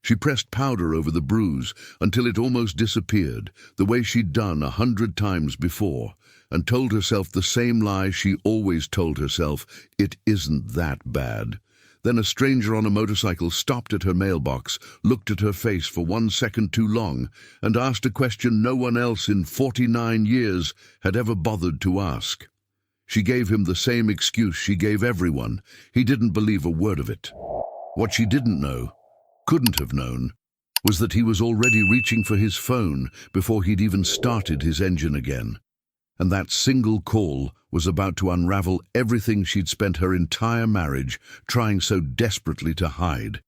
She pressed powder over the bruise until it almost disappeared, the way she'd done 100 times before, and told herself the same lie she always told herself: it isn't that bad. Then a stranger on a motorcycle stopped at her mailbox, looked at her face for 1 second too long, and asked a question no one else in 49 years had ever bothered to ask. She gave him the same excuse she gave everyone. He didn't believe a word of it. What she didn't know, couldn't have known, was that he was already reaching for his phone before he'd even started his engine again. And that single call was about to unravel everything she'd spent her entire marriage trying so desperately to hide.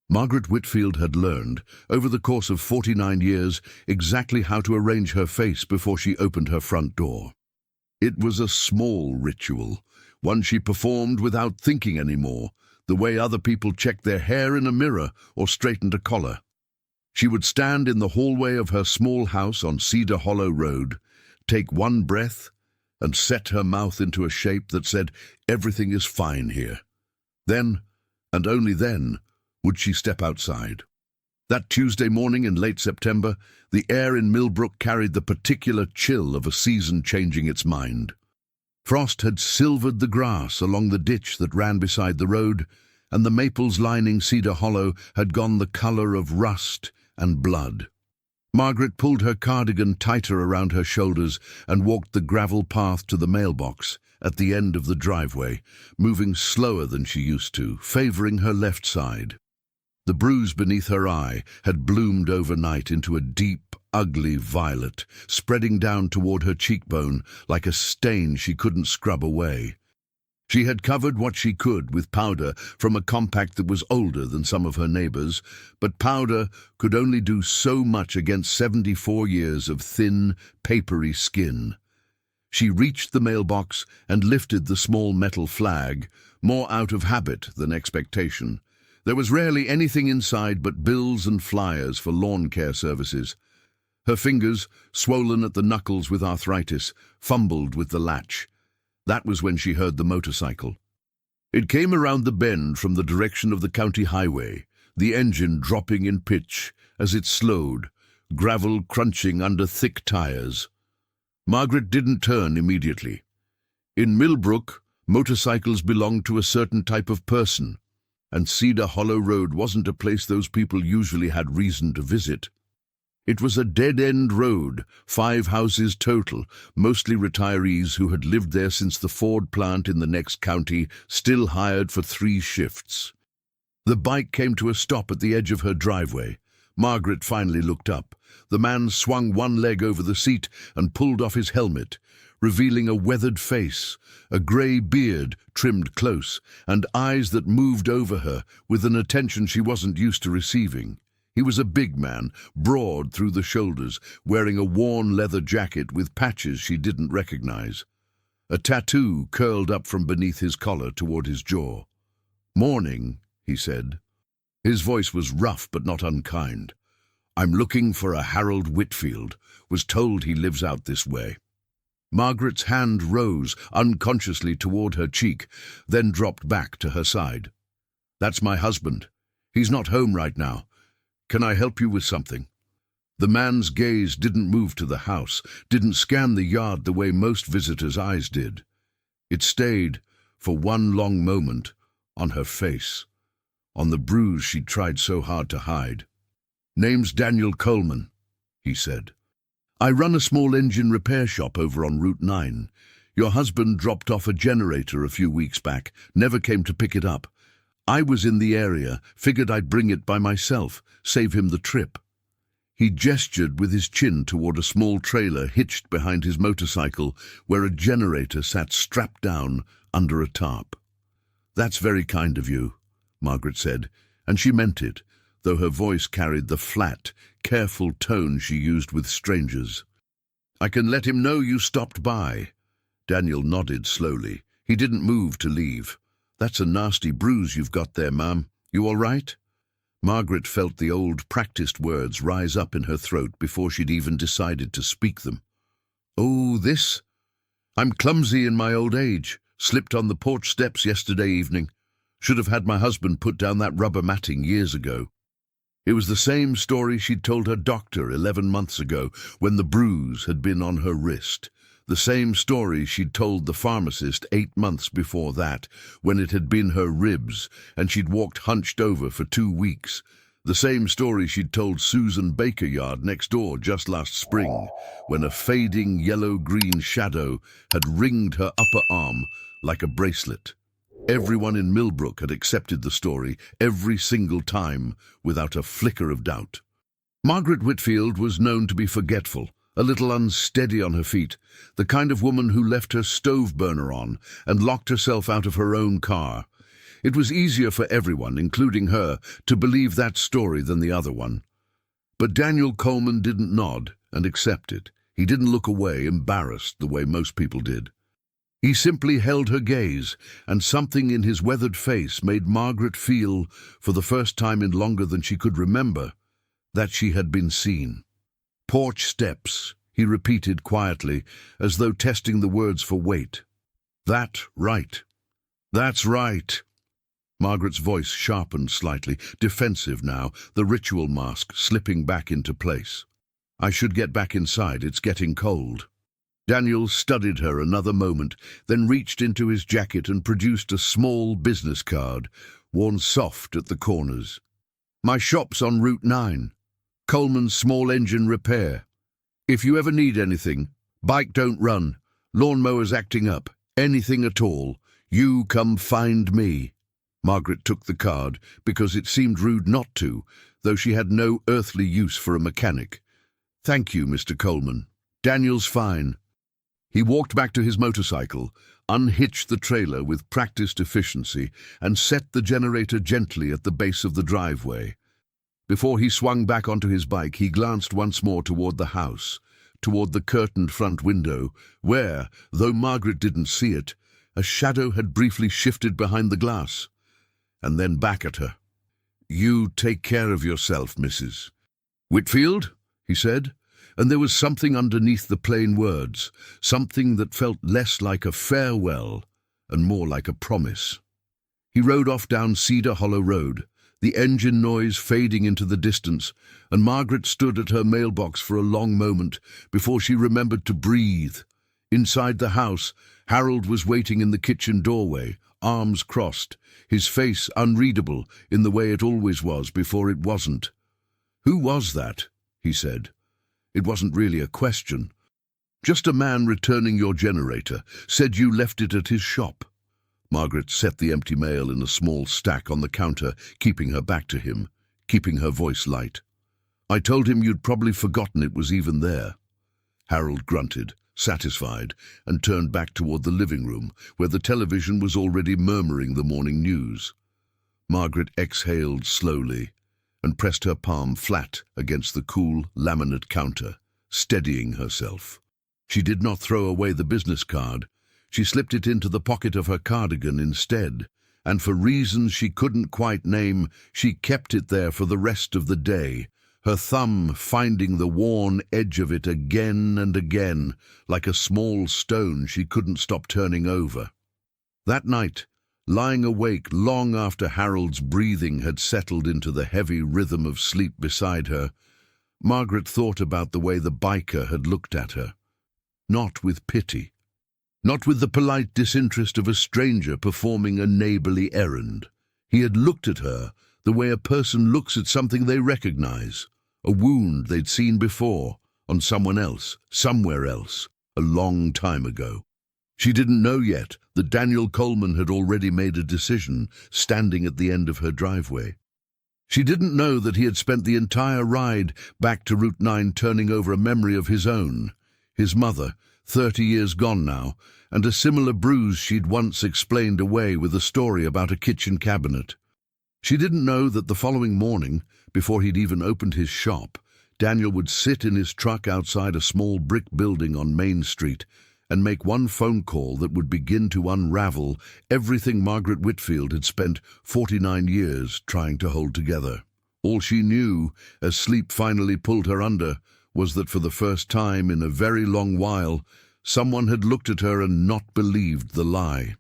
Margaret Whitfield had learned, over the course of 49 years, exactly how to arrange her face before she opened her front door. It was a small ritual, one she performed without thinking anymore, the way other people checked their hair in a mirror or straightened a collar. She would stand in the hallway of her small house on Cedar Hollow Road, take one breath, and set her mouth into a shape that said, "Everything is fine here." Then, and only then, would she step outside. That Tuesday morning in late September, the air in Millbrook carried the particular chill of a season changing its mind. Frost had silvered the grass along the ditch that ran beside the road, and the maples lining Cedar Hollow had gone the color of rust and blood. Margaret pulled her cardigan tighter around her shoulders and walked the gravel path to the mailbox at the end of the driveway, moving slower than she used to, favoring her left side. The bruise beneath her eye had bloomed overnight into a deep, ugly violet, spreading down toward her cheekbone like a stain she couldn't scrub away. She had covered what she could with powder from a compact that was older than some of her neighbors, but powder could only do so much against 74 years of thin, papery skin. She reached the mailbox and lifted the small metal flag, more out of habit than expectation. There was rarely anything inside but bills and flyers for lawn care services. Her fingers, swollen at the knuckles with arthritis, fumbled with the latch. That was when she heard the motorcycle. It came around the bend from the direction of the county highway, the engine dropping in pitch as it slowed, gravel crunching under thick tires. Margaret didn't turn immediately. In Millbrook, motorcycles belonged to a certain type of person, and Cedar Hollow Road wasn't a place those people usually had reason to visit. It was a dead-end road, 5 houses total, mostly retirees who had lived there since the Ford plant in the next county still hired for 3 shifts. The bike came to a stop at the edge of her driveway. Margaret finally looked up. The man swung one leg over the seat and pulled off his helmet, revealing a weathered face, a grey beard trimmed close, and eyes that moved over her with an attention she wasn't used to receiving. He was a big man, broad through the shoulders, wearing a worn leather jacket with patches she didn't recognize. A tattoo curled up from beneath his collar toward his jaw. "Morning," he said. His voice was rough but not unkind. "I'm looking for a Harold Whitfield. Was told he lives out this way." Margaret's hand rose unconsciously toward her cheek, then dropped back to her side. "That's my husband. He's not home right now. Can I help you with something?" The man's gaze didn't move to the house, didn't scan the yard the way most visitors' eyes did. It stayed, for one long moment, on her face, on the bruise she'd tried so hard to hide. "Name's Daniel Coleman," he said. "I run a small engine repair shop over on Route 9. Your husband dropped off a generator a few weeks back, never came to pick it up. I was in the area, figured I'd bring it by myself, save him the trip." He gestured with his chin toward a small trailer hitched behind his motorcycle, where a generator sat strapped down under a tarp. "That's very kind of you," Margaret said, and she meant it, though her voice carried the flat, careful tone she used with strangers. "I can let him know you stopped by." Daniel nodded slowly. He didn't move to leave. "That's a nasty bruise you've got there, ma'am. You all right?" Margaret felt the old, practiced words rise up in her throat before she'd even decided to speak them. "Oh, this? I'm clumsy in my old age. Slipped on the porch steps yesterday evening. Should have had my husband put down that rubber matting years ago." It was the same story she'd told her doctor 11 months ago when the bruise had been on her wrist. The same story she'd told the pharmacist 8 months before that, when it had been her ribs and she'd walked hunched over for 2 weeks. The same story she'd told Susan Bakeyard next door just last spring, when a fading yellow-green shadow had ringed her upper arm like a bracelet. Everyone in Millbrook had accepted the story every single time without a flicker of doubt. Margaret Whitfield was known to be forgetful, a little unsteady on her feet, the kind of woman who left her stove burner on and locked herself out of her own car. It was easier for everyone, including her, to believe that story than the other one. But Daniel Coleman didn't nod and accept it. He didn't look away, embarrassed, the way most people did. He simply held her gaze, and something in his weathered face made Margaret feel, for the first time in longer than she could remember, that she had been seen. "Porch steps," he repeated quietly, as though testing the words for weight. "That right. That's right." Margaret's voice sharpened slightly, defensive now, the ritual mask slipping back into place. "I should get back inside, it's getting cold." Daniel studied her another moment, then reached into his jacket and produced a small business card, worn soft at the corners. "My shop's on Route 9. Coleman's Small Engine Repair. If you ever need anything, bike don't run, lawnmower's acting up, anything at all, you come find me." Margaret took the card because it seemed rude not to, though she had no earthly use for a mechanic. "Thank you, Mr. Coleman. Daniel's fine." He walked back to his motorcycle, unhitched the trailer with practiced efficiency, and set the generator gently at the base of the driveway. Before he swung back onto his bike, he glanced once more toward the house, toward the curtained front window, where, though Margaret didn't see it, a shadow had briefly shifted behind the glass, and then back at her. "You take care of yourself, Mrs. Whitfield," he said, and there was something underneath the plain words, something that felt less like a farewell and more like a promise. He rode off down Cedar Hollow Road, the engine noise fading into the distance, and Margaret stood at her mailbox for a long moment before she remembered to breathe. Inside the house, Harold was waiting in the kitchen doorway, arms crossed, his face unreadable in the way it always was before it wasn't. "Who was that?" he said. It wasn't really a question. "Just a man returning your generator. Said you left it at his shop." Margaret set the empty mail in a small stack on the counter, keeping her back to him, keeping her voice light. "I told him you'd probably forgotten it was even there." Harold grunted, satisfied, and turned back toward the living room, where the television was already murmuring the morning news. Margaret exhaled slowly and pressed her palm flat against the cool laminate counter, steadying herself. She did not throw away the business card. She slipped it into the pocket of her cardigan instead, and for reasons she couldn't quite name, she kept it there for the rest of the day, her thumb finding the worn edge of it again and again, like a small stone she couldn't stop turning over. That night, lying awake long after Harold's breathing had settled into the heavy rhythm of sleep beside her, Margaret thought about the way the biker had looked at her. Not with pity. Not with the polite disinterest of a stranger performing a neighborly errand. He had looked at her the way a person looks at something they recognize, a wound they'd seen before, on someone else, somewhere else, a long time ago. She didn't know yet that Daniel Coleman had already made a decision, standing at the end of her driveway. She didn't know that he had spent the entire ride back to Route 9 turning over a memory of his own, his mother, 30 years gone now, and a similar bruise she'd once explained away with a story about a kitchen cabinet. She didn't know that the following morning, before he'd even opened his shop, Daniel would sit in his truck outside a small brick building on Main Street and make one phone call that would begin to unravel everything Margaret Whitfield had spent 49 years trying to hold together. All she knew, as sleep finally pulled her under, was that for the first time in a very long while, someone had looked at her and not believed the lie.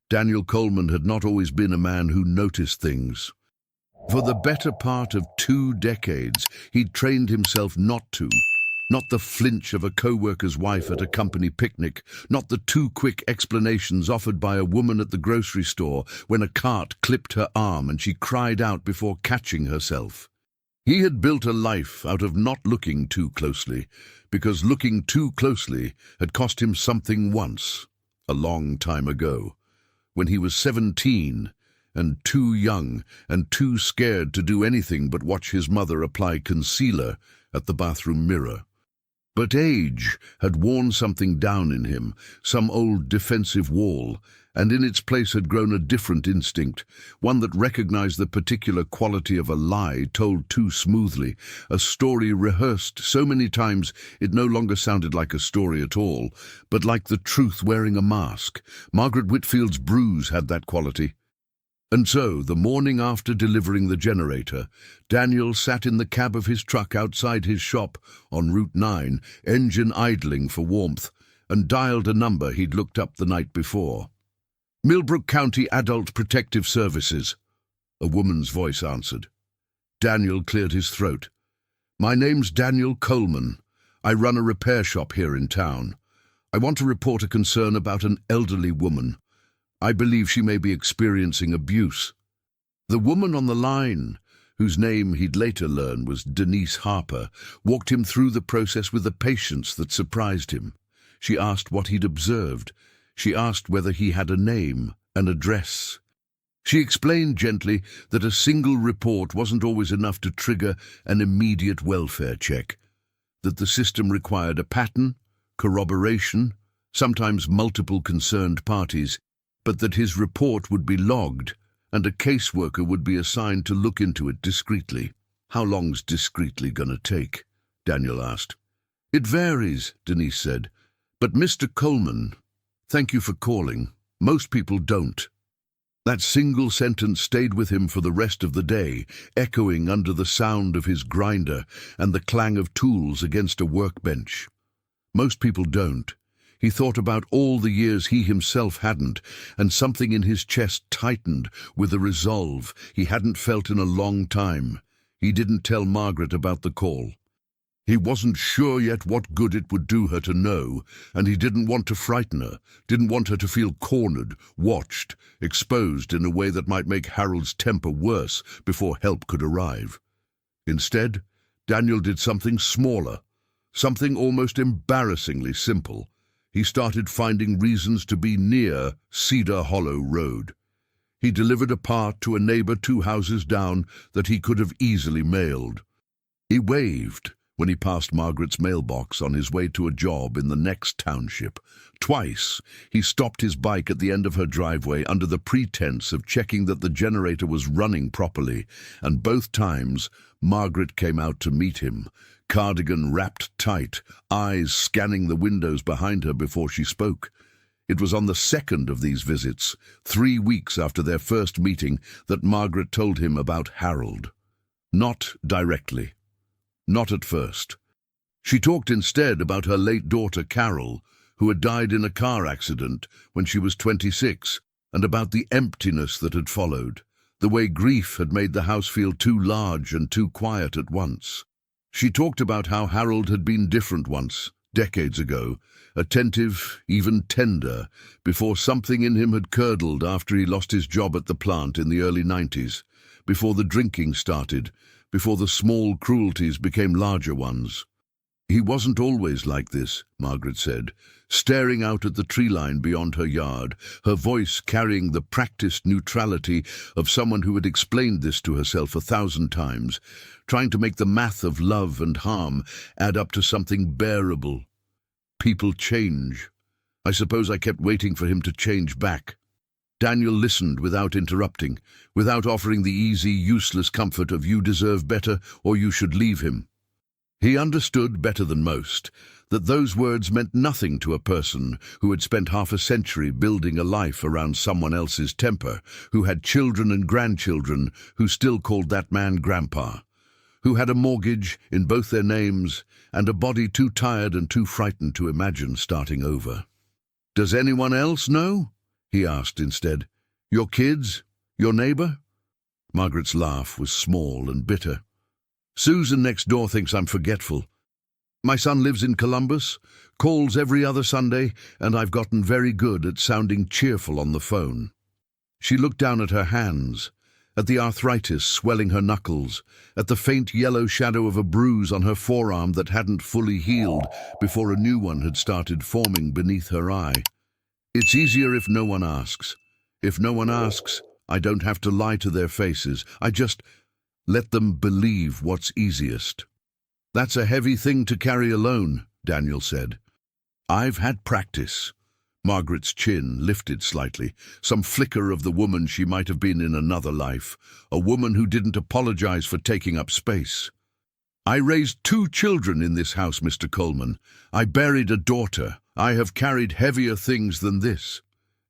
Daniel Coleman had not always been a man who noticed things. For the better part of 2 decades, he'd trained himself not to. Not the flinch of a co-worker's wife at a company picnic, not the too quick explanations offered by a woman at the grocery store when a cart clipped her arm and she cried out before catching herself. He had built a life out of not looking too closely, because looking too closely had cost him something once, a long time ago, when he was 17 and too young and too scared to do anything but watch his mother apply concealer at the bathroom mirror. But age had worn something down in him, some old defensive wall, and in its place had grown a different instinct, one that recognized the particular quality of a lie told too smoothly, a story rehearsed so many times it no longer sounded like a story at all, but like the truth wearing a mask. Margaret Whitfield's bruise had that quality. And so, the morning after delivering the generator, Daniel sat in the cab of his truck outside his shop on Route 9, engine idling for warmth, and dialed a number he'd looked up the night before. "Millbrook County Adult Protective Services," a woman's voice answered. Daniel cleared his throat. "My name's Daniel Coleman. I run a repair shop here in town. I want to report a concern about an elderly woman. I believe she may be experiencing abuse." The woman on the line, whose name he'd later learn was Denise Harper, walked him through the process with a patience that surprised him. She asked what he'd observed. She asked whether he had a name, an address. She explained gently that a single report wasn't always enough to trigger an immediate welfare check, that the system required a pattern, corroboration, sometimes multiple concerned parties, but that his report would be logged, and a caseworker would be assigned to look into it discreetly. "How long's discreetly gonna take?" Daniel asked. "It varies," Denise said. "But Mr. Coleman, thank you for calling. Most people don't." That single sentence stayed with him for the rest of the day, echoing under the sound of his grinder and the clang of tools against a workbench. Most people don't. He thought about all the years he himself hadn't, and something in his chest tightened with a resolve he hadn't felt in a long time. He didn't tell Margaret about the call. He wasn't sure yet what good it would do her to know, and he didn't want to frighten her, didn't want her to feel cornered, watched, exposed in a way that might make Harold's temper worse before help could arrive. Instead, Daniel did something smaller, something almost embarrassingly simple. He started finding reasons to be near Cedar Hollow Road. He delivered a part to a neighbor 2 houses down that he could have easily mailed. He waved when he passed Margaret's mailbox on his way to a job in the next township. Twice, he stopped his bike at the end of her driveway under the pretense of checking that the generator was running properly, and both times Margaret came out to meet him, cardigan wrapped tight, eyes scanning the windows behind her before she spoke. It was on the second of these visits, 3 weeks after their first meeting, that Margaret told him about Harold. Not directly. Not at first. She talked instead about her late daughter Carol, who had died in a car accident when she was 26, and about the emptiness that had followed, the way grief had made the house feel too large and too quiet at once. She talked about how Harold had been different once, decades ago, attentive, even tender, before something in him had curdled after he lost his job at the plant in the early 90s, before the drinking started, before the small cruelties became larger ones. "He wasn't always like this," Margaret said, staring out at the tree line beyond her yard, her voice carrying the practiced neutrality of someone who had explained this to herself 1,000 times, trying to make the math of love and harm add up to something bearable. "People change. I suppose I kept waiting for him to change back." Daniel listened without interrupting, without offering the easy, useless comfort of "you deserve better" or "you should leave him." He understood better than most that those words meant nothing to a person who had spent half a century building a life around someone else's temper, who had children and grandchildren who still called that man Grandpa, who had a mortgage in both their names and a body too tired and too frightened to imagine starting over. "Does anyone else know?" he asked instead. "Your kids? Your neighbor?" Margaret's laugh was small and bitter. Susan next door thinks I'm forgetful. My son lives in Columbus, calls every other Sunday, and I've gotten very good at sounding cheerful on the phone. She looked down at her hands, at the arthritis swelling her knuckles, at the faint yellow shadow of a bruise on her forearm that hadn't fully healed before a new one had started forming beneath her eye. It's easier if no one asks. If no one asks, I don't have to lie to their faces. I just let them believe what's easiest. That's a heavy thing to carry alone, Daniel said. I've had practice. Margaret's chin lifted slightly, some flicker of the woman she might have been in another life, a woman who didn't apologize for taking up space. I raised 2 children in this house, Mr. Coleman. I buried a daughter. I have carried heavier things than this.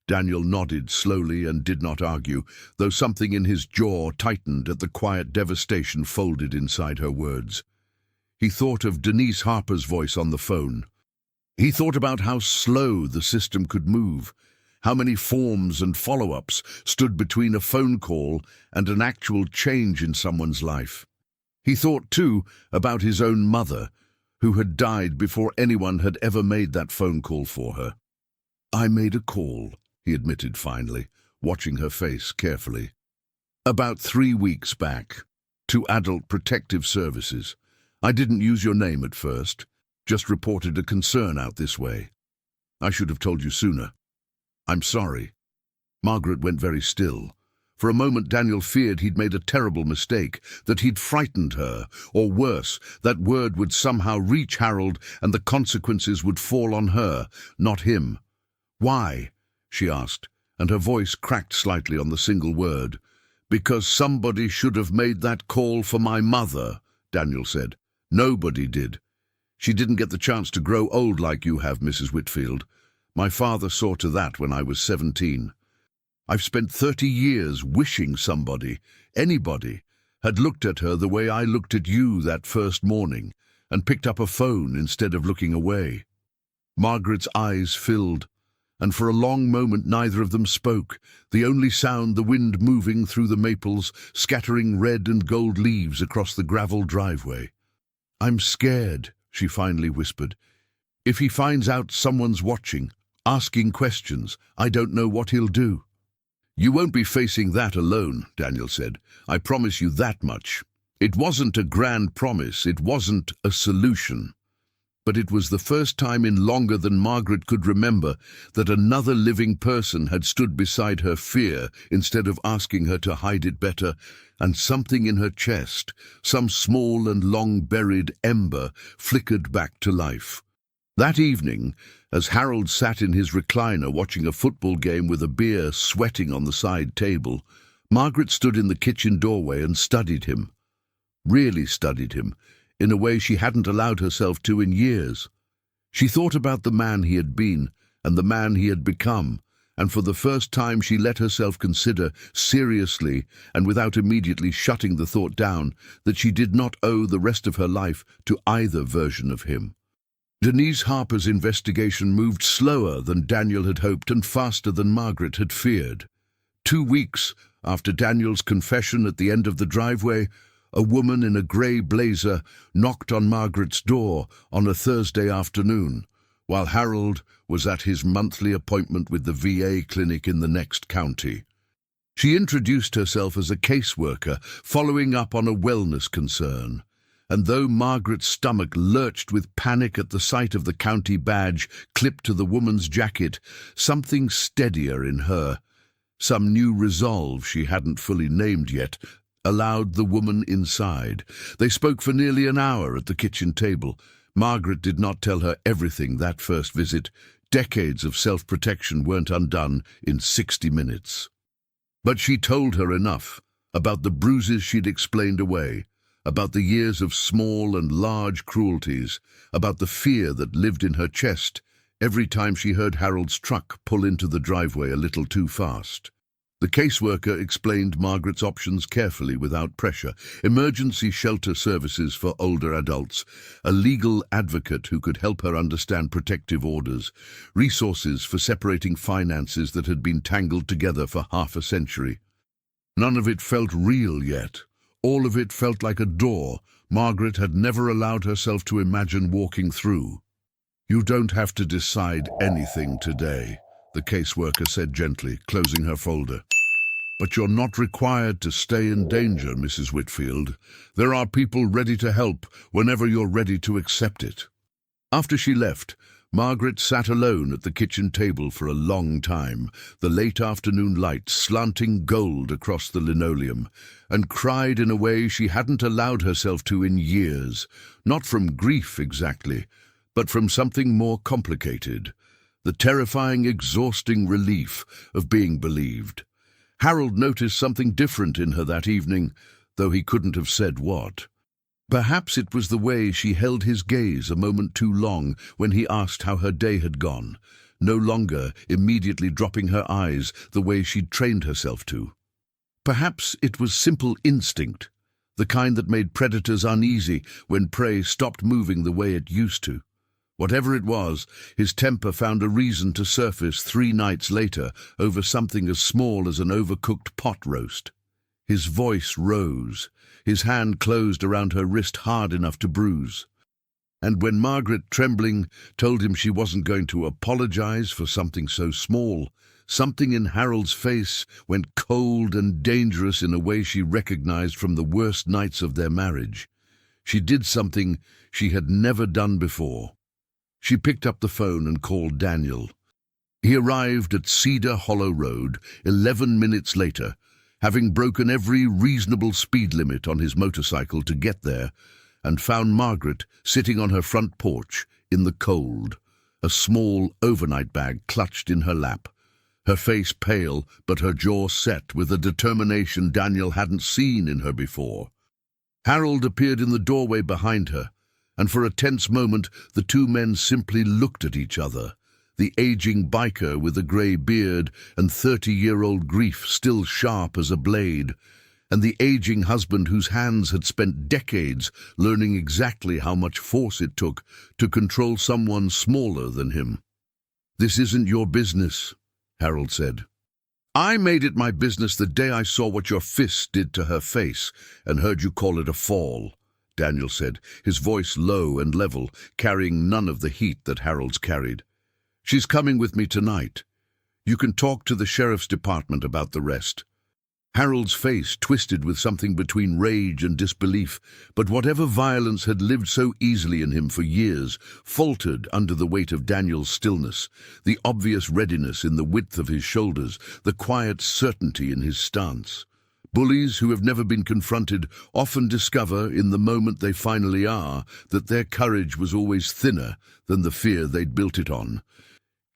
Daniel nodded slowly and did not argue, though something in his jaw tightened at the quiet devastation folded inside her words. He thought of Denise Harper's voice on the phone. He thought about how slow the system could move, how many forms and follow-ups stood between a phone call and an actual change in someone's life. He thought, too, about his own mother, who had died before anyone had ever made that phone call for her. I made a call, he admitted finally, watching her face carefully. About 3 weeks back, to Adult Protective Services. I didn't use your name at first, just reported a concern out this way. I should have told you sooner. I'm sorry. Margaret went very still. For a moment Daniel feared he'd made a terrible mistake, that he'd frightened her, or worse, that word would somehow reach Harold and the consequences would fall on her, not him. Why? She asked, and her voice cracked slightly on the single word. Because somebody should have made that call for my mother, Daniel said. Nobody did. She didn't get the chance to grow old like you have, Mrs. Whitfield. My father saw to that when I was 17. I've spent 30 years wishing somebody, anybody, had looked at her the way I looked at you that first morning, and picked up a phone instead of looking away. Margaret's eyes filled, and for a long moment neither of them spoke, the only sound the wind moving through the maples, scattering red and gold leaves across the gravel driveway. I'm scared, she finally whispered. If he finds out someone's watching, asking questions, I don't know what he'll do. You won't be facing that alone, Daniel said. I promise you that much. It wasn't a grand promise, it wasn't a solution. But it was the first time in longer than Margaret could remember that another living person had stood beside her fear instead of asking her to hide it better, and something in her chest, some small and long-buried ember, flickered back to life. That evening, as Harold sat in his recliner watching a football game with a beer sweating on the side table, Margaret stood in the kitchen doorway and studied him. Really studied him, in a way she hadn't allowed herself to in years. She thought about the man he had been and the man he had become, and for the first time she let herself consider, seriously and without immediately shutting the thought down, that she did not owe the rest of her life to either version of him. Denise Harper's investigation moved slower than Daniel had hoped and faster than Margaret had feared. 2 weeks after Daniel's confession at the end of the driveway, a woman in a grey blazer knocked on Margaret's door on a Thursday afternoon, while Harold was at his monthly appointment with the VA clinic in the next county. She introduced herself as a caseworker, following up on a wellness concern. And though Margaret's stomach lurched with panic at the sight of the county badge clipped to the woman's jacket, something steadier in her, some new resolve she hadn't fully named yet, allowed the woman inside. They spoke for nearly an hour at the kitchen table. Margaret did not tell her everything that first visit. Decades of self-protection weren't undone in 60 minutes. But she told her enough about the bruises she'd explained away, about the years of small and large cruelties, about the fear that lived in her chest every time she heard Harold's truck pull into the driveway a little too fast. The caseworker explained Margaret's options carefully without pressure: emergency shelter services for older adults, a legal advocate who could help her understand protective orders, resources for separating finances that had been tangled together for half a century. None of it felt real yet. All of it felt like a door Margaret had never allowed herself to imagine walking through. "You don't have to decide anything today," the caseworker said gently, closing her folder. "But you're not required to stay in danger, Mrs. Whitfield. There are people ready to help whenever you're ready to accept it." After she left, Margaret sat alone at the kitchen table for a long time, the late afternoon light slanting gold across the linoleum, and cried in a way she hadn't allowed herself to in years, not from grief exactly, but from something more complicated, the terrifying, exhausting relief of being believed. Harold noticed something different in her that evening, though he couldn't have said what. Perhaps it was the way she held his gaze a moment too long when he asked how her day had gone, no longer immediately dropping her eyes the way she'd trained herself to. Perhaps it was simple instinct, the kind that made predators uneasy when prey stopped moving the way it used to. Whatever it was, his temper found a reason to surface 3 nights later over something as small as an overcooked pot roast. His voice rose. His hand closed around her wrist hard enough to bruise. And when Margaret, trembling, told him she wasn't going to apologize for something so small, something in Harold's face went cold and dangerous in a way she recognized from the worst nights of their marriage. She did something she had never done before. She picked up the phone and called Daniel. He arrived at Cedar Hollow Road 11 minutes later, having broken every reasonable speed limit on his motorcycle to get there, and found Margaret sitting on her front porch in the cold, a small overnight bag clutched in her lap, her face pale but her jaw set with a determination Daniel hadn't seen in her before. Harold appeared in the doorway behind her, and for a tense moment the two men simply looked at each other, the aging biker with a grey beard and 30-year-old grief still sharp as a blade, and the aging husband whose hands had spent decades learning exactly how much force it took to control someone smaller than him. "This isn't your business," Harold said. "I made it my business the day I saw what your fist did to her face and heard you call it a fall," Daniel said, his voice low and level, carrying none of the heat that Harold's carried. "She's coming with me tonight. You can talk to the sheriff's department about the rest." Harold's face twisted with something between rage and disbelief, but whatever violence had lived so easily in him for years faltered under the weight of Daniel's stillness, the obvious readiness in the width of his shoulders, the quiet certainty in his stance. Bullies who have never been confronted often discover, in the moment they finally are, that their courage was always thinner than the fear they'd built it on.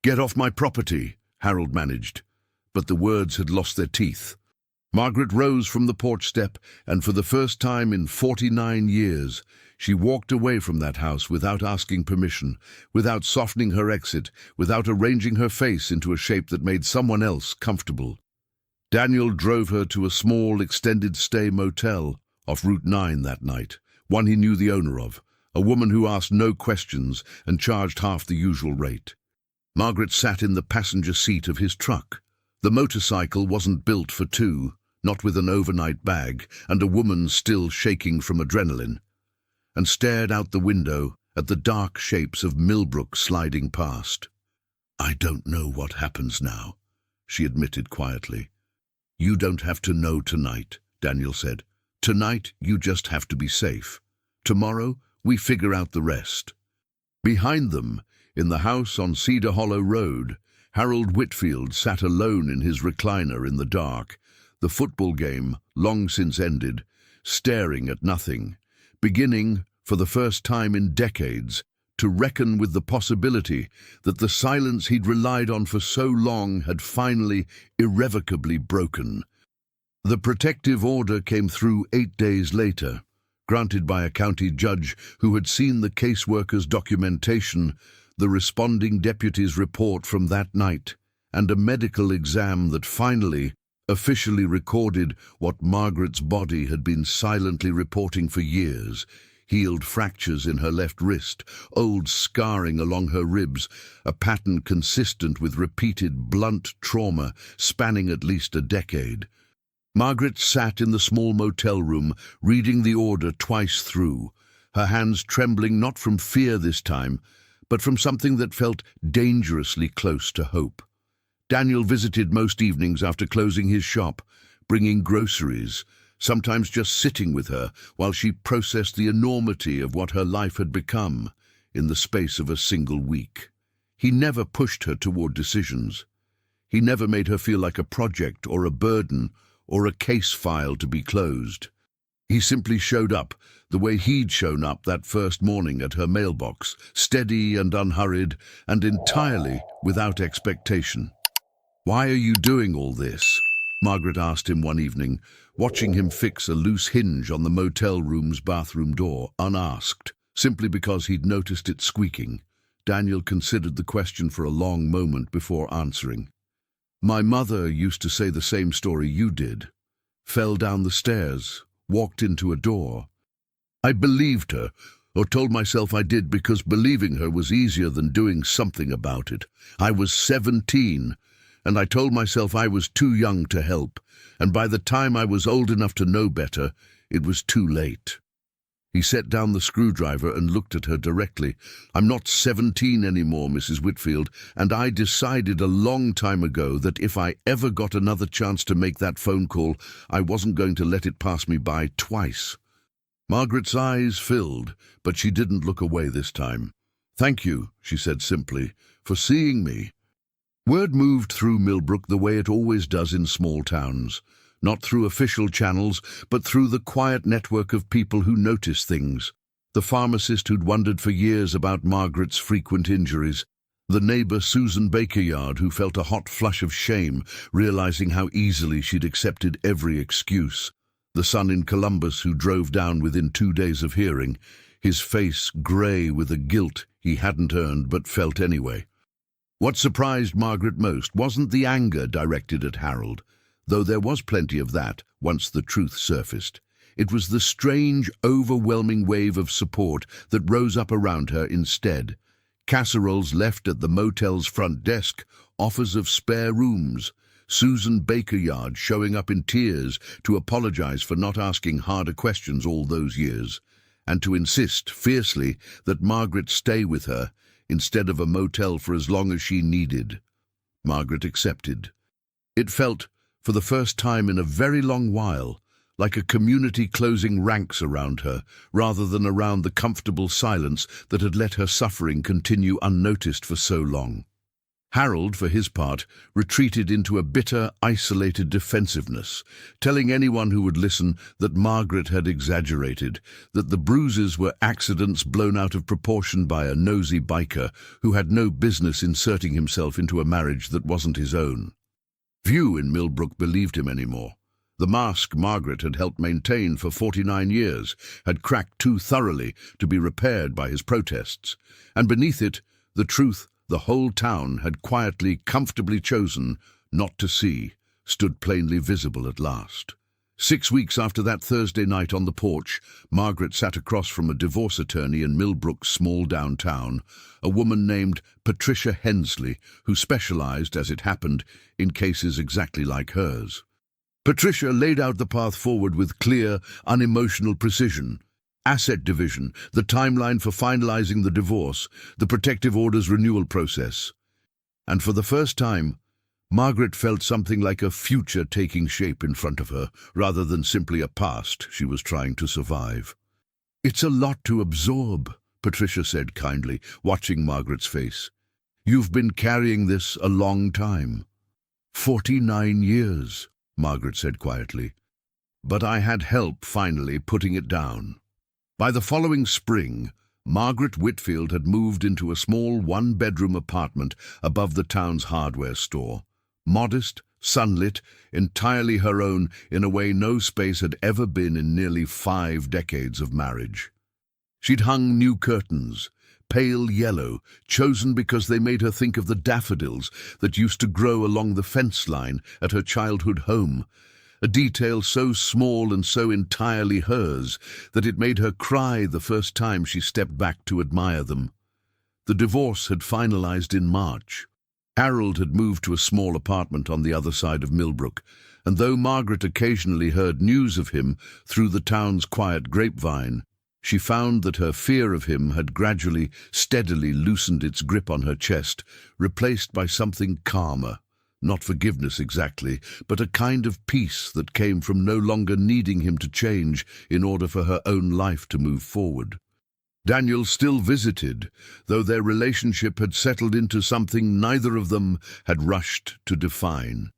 "Get off my property," Harold managed, but the words had lost their teeth. Margaret rose from the porch step, and for the first time in 49 years, she walked away from that house without asking permission, without softening her exit, without arranging her face into a shape that made someone else comfortable. Daniel drove her to a small extended-stay motel off Route 9 that night, one he knew the owner of, a woman who asked no questions and charged half the usual rate. Margaret sat in the passenger seat of his truck. The motorcycle wasn't built for two, not with an overnight bag and a woman still shaking from adrenaline, and stared out the window at the dark shapes of Millbrook sliding past. "I don't know what happens now," she admitted quietly. "You don't have to know tonight," Daniel said. "Tonight you just have to be safe. Tomorrow we figure out the rest." Behind them, in the house on Cedar Hollow Road, Harold Whitfield sat alone in his recliner in the dark, the football game long since ended, staring at nothing, beginning, for the first time in decades, to reckon with the possibility that the silence he'd relied on for so long had finally, irrevocably broken. The protective order came through 8 days later, granted by a county judge who had seen the caseworker's documentation, the responding deputy's report from that night, and a medical exam that finally, officially recorded what Margaret's body had been silently reporting for years: healed fractures in her left wrist, old scarring along her ribs, a pattern consistent with repeated blunt trauma spanning at least a decade. Margaret sat in the small motel room, reading the order twice through, her hands trembling not from fear this time, but from something that felt dangerously close to hope. Daniel visited most evenings after closing his shop, bringing groceries, sometimes just sitting with her while she processed the enormity of what her life had become in the space of a single week. He never pushed her toward decisions. He never made her feel like a project or a burden or a case file to be closed. He simply showed up the way he'd shown up that first morning at her mailbox, steady and unhurried and entirely without expectation. "Why are you doing all this?" Margaret asked him one evening, watching him fix a loose hinge on the motel room's bathroom door, unasked, simply because he'd noticed it squeaking. Daniel considered the question for a long moment before answering. "My mother used to say the same story you did. Fell down the stairs, walked into a door. I believed her, or told myself I did because believing her was easier than doing something about it. I was 17, and I told myself I was too young to help, and by the time I was old enough to know better, it was too late." He set down the screwdriver and looked at her directly. "I'm not 17 anymore, Mrs. Whitfield, and I decided a long time ago that if I ever got another chance to make that phone call, I wasn't going to let it pass me by twice." Margaret's eyes filled, but she didn't look away this time. "Thank you," she said simply, "for seeing me." Word moved through Millbrook the way it always does in small towns. Not through official channels, but through the quiet network of people who notice things. The pharmacist who'd wondered for years about Margaret's frequent injuries. The neighbor Susan Bakeryard who felt a hot flush of shame, realizing how easily she'd accepted every excuse. The son in Columbus who drove down within 2 days of hearing, his face grey with a guilt he hadn't earned but felt anyway. What surprised Margaret most wasn't the anger directed at Harold, though there was plenty of that once the truth surfaced. It was the strange, overwhelming wave of support that rose up around her instead. Casseroles left at the motel's front desk, offers of spare rooms, Susan Bakeryard showing up in tears to apologize for not asking harder questions all those years, and to insist fiercely that Margaret stay with her instead of a motel for as long as she needed. Margaret accepted. It felt, for the first time in a very long while, like a community closing ranks around her, rather than around the comfortable silence that had let her suffering continue unnoticed for so long. Harold, for his part, retreated into a bitter, isolated defensiveness, telling anyone who would listen that Margaret had exaggerated, that the bruises were accidents blown out of proportion by a nosy biker who had no business inserting himself into a marriage that wasn't his own. Few in Millbrook believed him anymore. The mask Margaret had helped maintain for 49 years had cracked too thoroughly to be repaired by his protests, and beneath it, the truth the whole town had quietly, comfortably chosen not to see, stood plainly visible at last. 6 weeks after that Thursday night on the porch, Margaret sat across from a divorce attorney in Millbrook's small downtown, a woman named Patricia Hensley, who specialized, as it happened, in cases exactly like hers. Patricia laid out the path forward with clear, unemotional precision. Asset division, the timeline for finalizing the divorce, the protective order's renewal process. And for the first time, Margaret felt something like a future taking shape in front of her, rather than simply a past she was trying to survive. "It's a lot to absorb," Patricia said kindly, watching Margaret's face. "You've been carrying this a long time." 49 years, Margaret said quietly. "But I had help finally putting it down." By the following spring, Margaret Whitfield had moved into a small one-bedroom apartment above the town's hardware store. Modest, sunlit, entirely her own in a way no space had ever been in nearly 5 decades of marriage. She'd hung new curtains, pale yellow, chosen because they made her think of the daffodils that used to grow along the fence line at her childhood home, a detail so small and so entirely hers that it made her cry the first time she stepped back to admire them. The divorce had finalized in March. Harold had moved to a small apartment on the other side of Millbrook, and though Margaret occasionally heard news of him through the town's quiet grapevine, she found that her fear of him had gradually, steadily loosened its grip on her chest, replaced by something calmer. Not forgiveness exactly, but a kind of peace that came from no longer needing him to change in order for her own life to move forward. Daniel still visited, though their relationship had settled into something neither of them had rushed to define.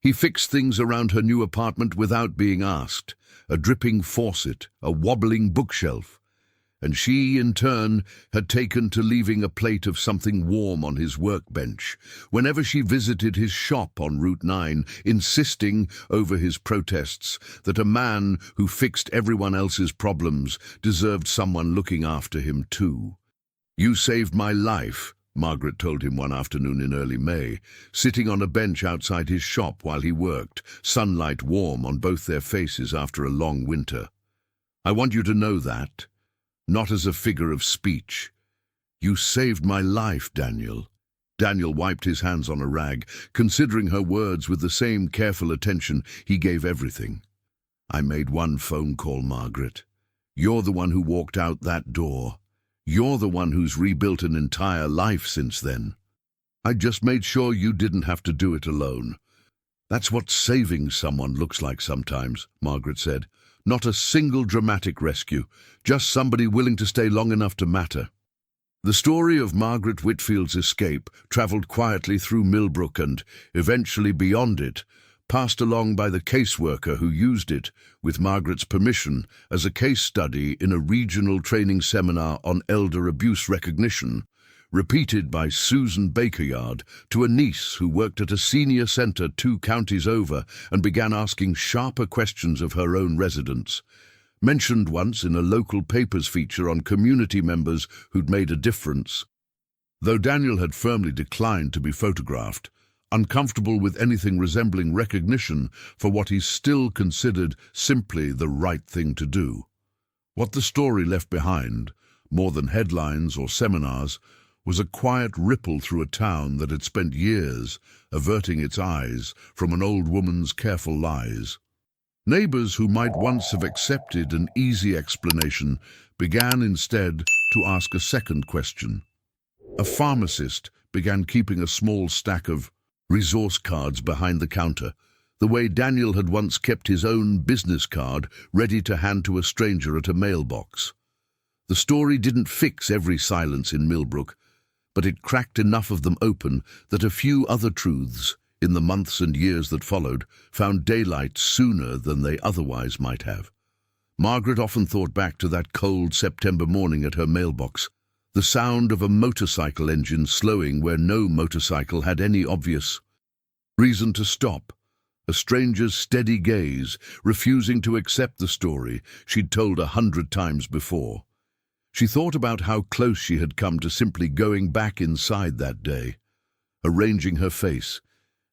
He fixed things around her new apartment without being asked, a dripping faucet, a wobbling bookshelf, and she, in turn, had taken to leaving a plate of something warm on his workbench whenever she visited his shop on Route 9, insisting, over his protests, that a man who fixed everyone else's problems deserved someone looking after him too. "You saved my life," Margaret told him one afternoon in early May, sitting on a bench outside his shop while he worked, sunlight warm on both their faces after a long winter. "I want you to know that. Not as a figure of speech. You saved my life, Daniel." Daniel wiped his hands on a rag, considering her words with the same careful attention he gave everything. "I made one phone call, Margaret. You're the one who walked out that door. You're the one who's rebuilt an entire life since then. I just made sure you didn't have to do it alone." "That's what saving someone looks like sometimes," Margaret said. "Not a single dramatic rescue, just somebody willing to stay long enough to matter." The story of Margaret Whitfield's escape travelled quietly through Millbrook and, eventually beyond it, passed along by the caseworker who used it, with Margaret's permission, as a case study in a regional training seminar on elder abuse recognition, repeated by Susan Bakeryard to a niece who worked at a senior centre 2 counties over and began asking sharper questions of her own residents. Mentioned once in a local papers feature on community members who'd made a difference. Though Daniel had firmly declined to be photographed, uncomfortable with anything resembling recognition for what he still considered simply the right thing to do. What the story left behind, more than headlines or seminars, was a quiet ripple through a town that had spent years averting its eyes from an old woman's careful lies. Neighbors who might once have accepted an easy explanation began instead to ask a second question. A pharmacist began keeping a small stack of resource cards behind the counter, the way Daniel had once kept his own business card ready to hand to a stranger at a mailbox. The story didn't fix every silence in Millbrook, but it cracked enough of them open that a few other truths, in the months and years that followed, found daylight sooner than they otherwise might have. Margaret often thought back to that cold September morning at her mailbox, the sound of a motorcycle engine slowing where no motorcycle had any obvious reason to stop, a stranger's steady gaze, refusing to accept the story she'd told 100 times before. She thought about how close she had come to simply going back inside that day, arranging her face,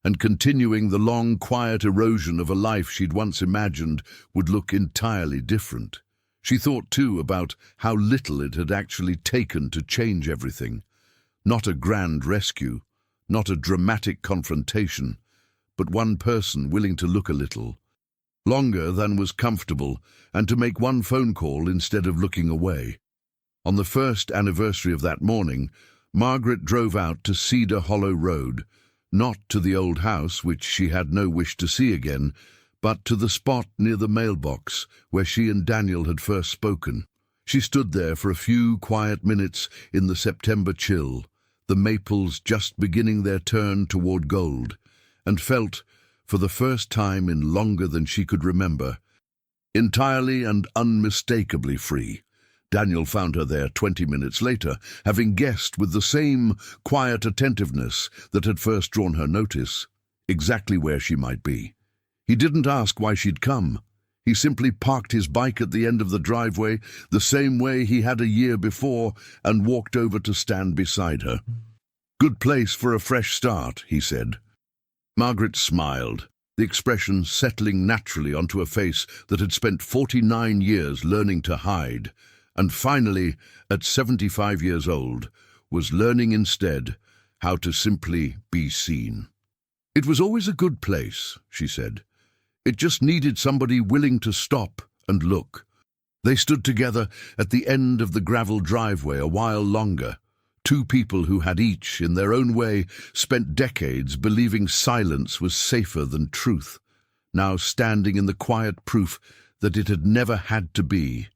and continuing the long, quiet erosion of a life she'd once imagined would look entirely different. She thought, too, about how little it had actually taken to change everything. Not a grand rescue, not a dramatic confrontation, but one person willing to look a little longer than was comfortable and to make one phone call instead of looking away. On the first anniversary of that morning, Margaret drove out to Cedar Hollow Road, not to the old house, which she had no wish to see again, but to the spot near the mailbox where she and Daniel had first spoken. She stood there for a few quiet minutes in the September chill, the maples just beginning their turn toward gold, and felt, for the first time in longer than she could remember, entirely and unmistakably free. Daniel found her there 20 minutes later, having guessed with the same quiet attentiveness that had first drawn her notice exactly where she might be. He didn't ask why she'd come. He simply parked his bike at the end of the driveway, the same way he had a year before, and walked over to stand beside her. "Good place for a fresh start," he said. Margaret smiled, the expression settling naturally onto a face that had spent 49 years learning to hide, and finally, at 75 years old, was learning instead how to simply be seen. It was always a good place, she said. It just needed somebody willing to stop and look. They stood together at the end of the gravel driveway a while longer, two people who had each, in their own way, spent decades believing silence was safer than truth, now standing in the quiet proof that it had never had to be.